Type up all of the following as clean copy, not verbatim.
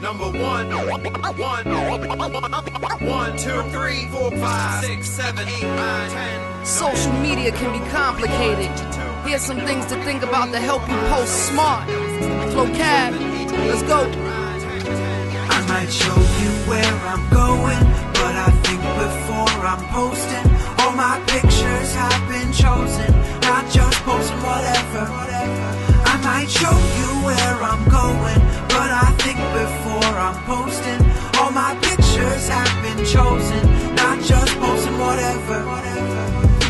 Number 1, 2, 3, 4, 5, 6, 7, 8, 9, 10. Social media can be complicated. Here's some things to think about to help you post smart. Flowcab, let's go. I might show you where I'm going, but I think before I'm posting, all my pictures have been chosen, not just posting whatever. I might show you where I'm going, but I think before I'm posting, all my pictures have been chosen, not just posting whatever.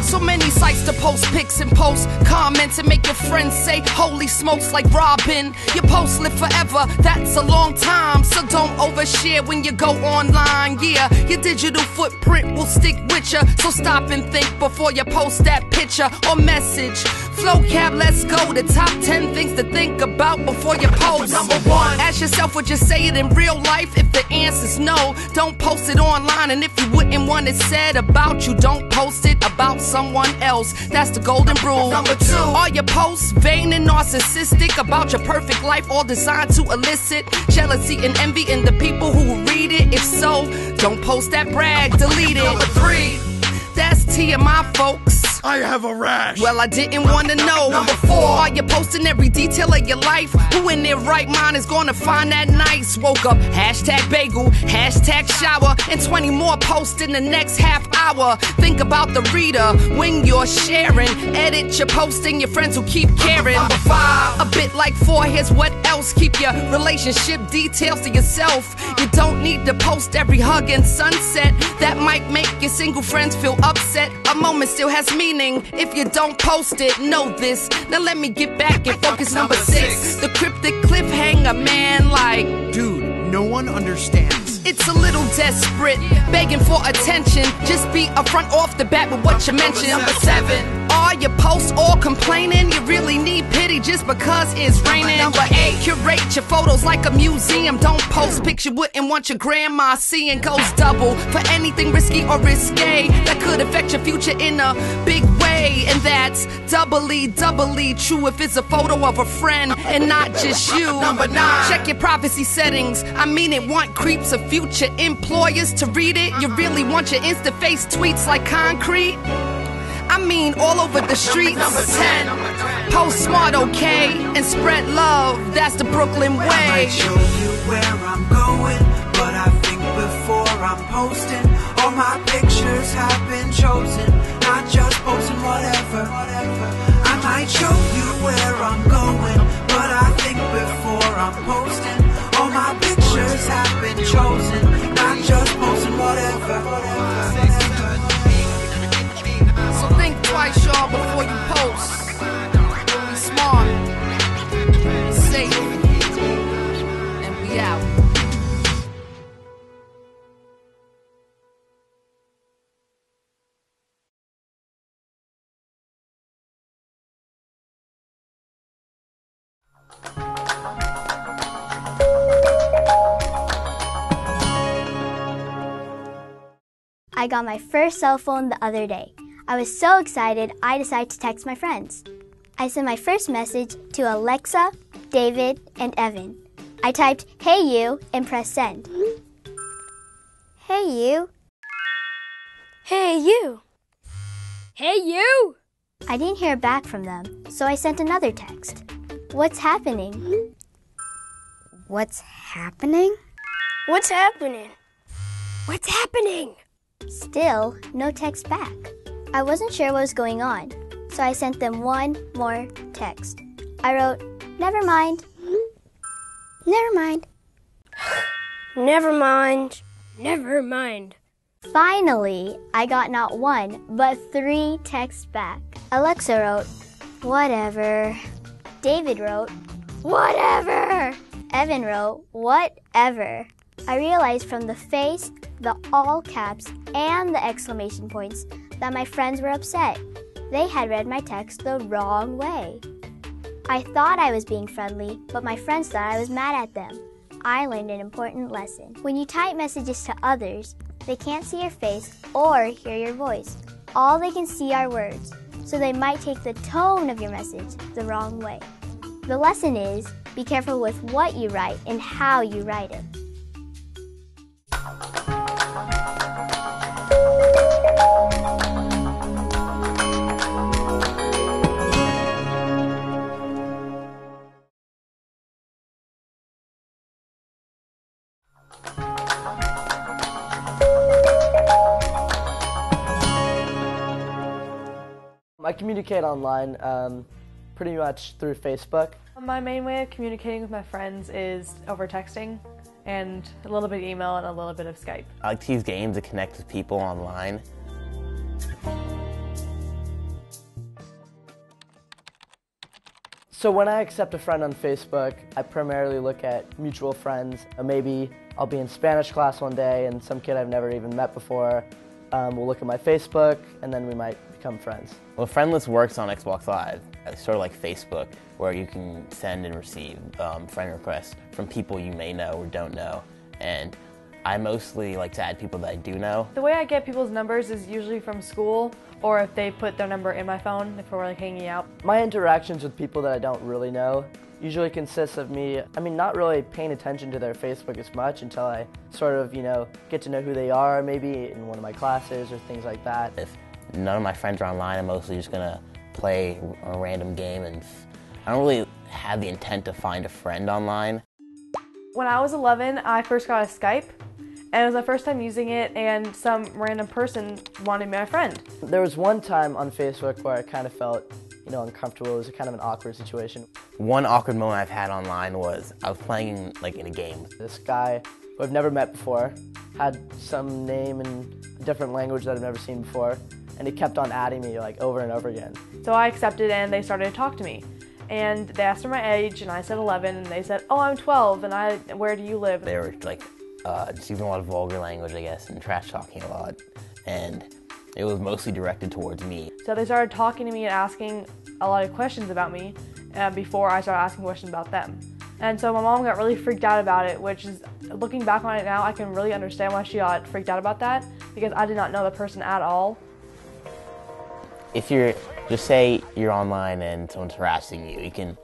So many sites to post pics and post comments and make your friends say, holy smokes, like Robin. Your posts live forever, that's a long time. So don't overshare when you go online. Yeah, your digital footprint will stick with you. So stop and think before you post that picture or message. Flowcab, let's go. The top 10 things to think about before you post. Number 1, ask yourself, would you say it in real life? If the answer's no, don't post it online. And if you wouldn't want it said about you, don't post it about someone else. That's the golden rule. Number 2, are your posts vain and narcissistic about your perfect life, all designed to elicit jealousy and envy in the people who read it? If so, don't post that brag, delete it. Number 3, that's TMI, folks. I have a rash. Well, I didn't want to know. Number 4, are you posting every detail of your life? Who in their right mind is gonna find that nice? Woke up, hashtag bagel, hashtag shower, and 20 more posts in the next half hour. Think about the reader when you're sharing. Edit your posting, your friends will keep caring. Number 5, a bit like 4, here's what else. Keep your relationship details to yourself. You don't need to post every hug and sunset. That might make your single friends feel upset. A moment still has meaning if you don't post it, know this. Now let me get back and focus. Number 6, the cryptic cliffhanger, man, like, Dude, no one understands. it's a little desperate, begging for attention. Just be upfront off the bat with what you mentioned. Number 7, are your posts all complaining? You really need pity just because it's raining. Number 8, curate your photos like a museum. Don't post pics you wouldn't want your grandma seeing. Goes double for anything risky or risque that could affect your future in a big way. And that's doubly true if it's a photo of a friend and not just you. Number 9, check your privacy settings. I mean it, want creeps or future employers to read it? You really want your Insta-face tweets like concrete? I mean all over the streets. Number 10, post smart, okay, and spread love. That's the Brooklyn way. I might show you where I'm going, but I think before I'm posting, all my pictures have been chosen, not just posting whatever. I might show you where I'm going, but I think before I'm posting, all my pictures have been chosen, not just posting whatever. So think twice, y'all, before you post. Be smart, be safe, and we out. I got my first cell phone the other day. I was so excited, I decided to text my friends. I sent my first message to Alexa, David, and Evan. I typed, "Hey you," and pressed send. Hey you. Hey you. Hey you. I didn't hear back from them, so I sent another text. What's happening? What's happening? What's happening? What's happening? Still, no text back. I wasn't sure what was going on, so I sent them one more text. I wrote, "Never mind." Never mind. Never mind. Never mind. Finally, I got not one, but 3 texts back. Alexa wrote, "Whatever." David wrote, "Whatever." Evan wrote, "Whatever." I realized from the face, the all caps, and the exclamation points that my friends were upset. They had read my text the wrong way. I thought I was being friendly, but my friends thought I was mad at them. I learned an important lesson. When you type messages to others, they can't see your face or hear your voice. All they can see are words, so they might take the tone of your message the wrong way. The lesson is, Be careful with what you write and how you write it. I communicate online pretty much through Facebook. My main way of communicating with my friends is over texting and a little bit of email and a little bit of Skype. I like to use games to connect with people online. So when I accept a friend on Facebook, I primarily look at mutual friends. Maybe I'll be in Spanish class one day and some kid I've never even met before will look at my Facebook and then we might become friends. Well, Friend List works on Xbox Live. It's sort of like Facebook, where you can send and receive friend requests from people you may know or don't know. And I mostly like to add people that I do know. The way I get people's numbers is usually from school, or if they put their number in my phone, if we're like hanging out. My interactions with people that I don't really know usually consists of me, not really paying attention to their Facebook as much until I sort of, get to know who they are, maybe in one of my classes or things like that. If none of my friends are online, I'm mostly just gonna play a random game, and I don't really have the intent to find a friend online. When I was 11, I first got a Skype, and it was my first time using it, and some random person wanted me my friend. There was one time on Facebook where I kind of felt, uncomfortable. It was kind of an awkward situation. One awkward moment I've had online was I was playing in a game. This guy who I've never met before had some name in a different language that I've never seen before, and he kept on adding me over and over again. So I accepted and they started to talk to me. And they asked for my age and I said 11 and they said, oh, I'm 12 and where do you live? They were just using a lot of vulgar language, I guess, and trash talking a lot. And it was mostly directed towards me. So they started talking to me and asking a lot of questions about me before I started asking questions about them. And so my mom got really freaked out about it, which is, looking back on it now, I can really understand why she got freaked out about that, because I did not know the person at all. If just say you're online and someone's harassing you, you can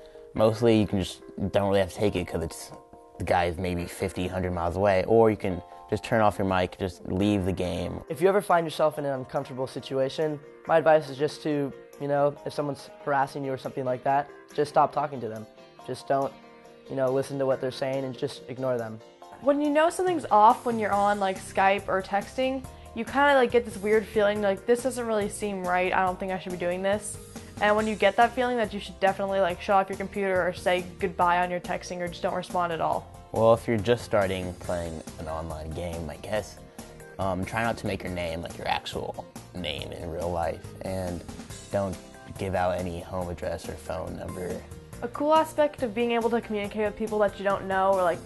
just don't really have to take it because the guy's maybe 50, 100 miles away, or you can just turn off your mic, just leave the game. If you ever find yourself in an uncomfortable situation, my advice is just to, if someone's harassing you or something like that, just stop talking to them. Just don't, listen to what they're saying and just ignore them. When you know something's off when you're on Skype or texting, you kind of get this weird feeling this doesn't really seem right, I don't think I should be doing this. And when you get that feeling, that you should definitely shut off your computer or say goodbye on your texting or just don't respond at all. Well, if you're just starting playing an online game, I guess, try not to make your name your actual name in real life, and don't give out any home address or phone number. A cool aspect of being able to communicate with people that you don't know or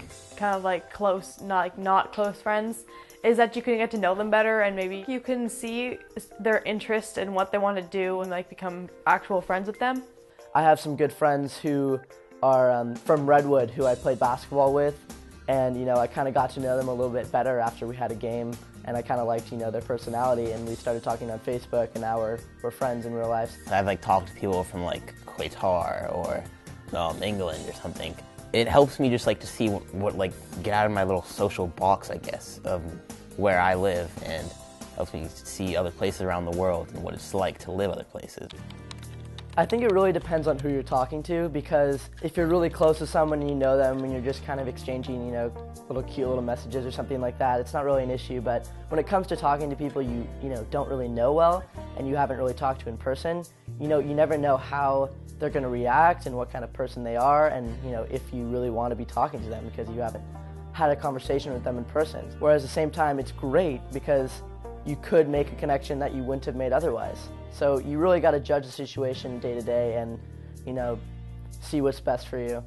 close, not close friends, is that you can get to know them better, and maybe you can see their interest in what they want to do and become actual friends with them. I have some good friends who are from Redwood who I played basketball with, and I kind of got to know them a little bit better after we had a game, and I kind of liked their personality, and we started talking on Facebook, and now we're friends in real life. I've talked to people from Qatar or England or something. It helps me just to see what get out of my little social box, I guess, of where I live, and helps me see other places around the world and what it's like to live other places. I think it really depends on who you're talking to, because if you're really close to someone and you know them and you're just kind of exchanging, cute little messages or something like that, it's not really an issue. But when it comes to talking to people you don't really know well and you haven't really talked to in person, you never know how they're going to react and what kind of person they are, and if you really want to be talking to them because you haven't had a conversation with them in person. Whereas at the same time, it's great because you could make a connection that you wouldn't have made otherwise. So you really got to judge the situation day to day and, see what's best for you.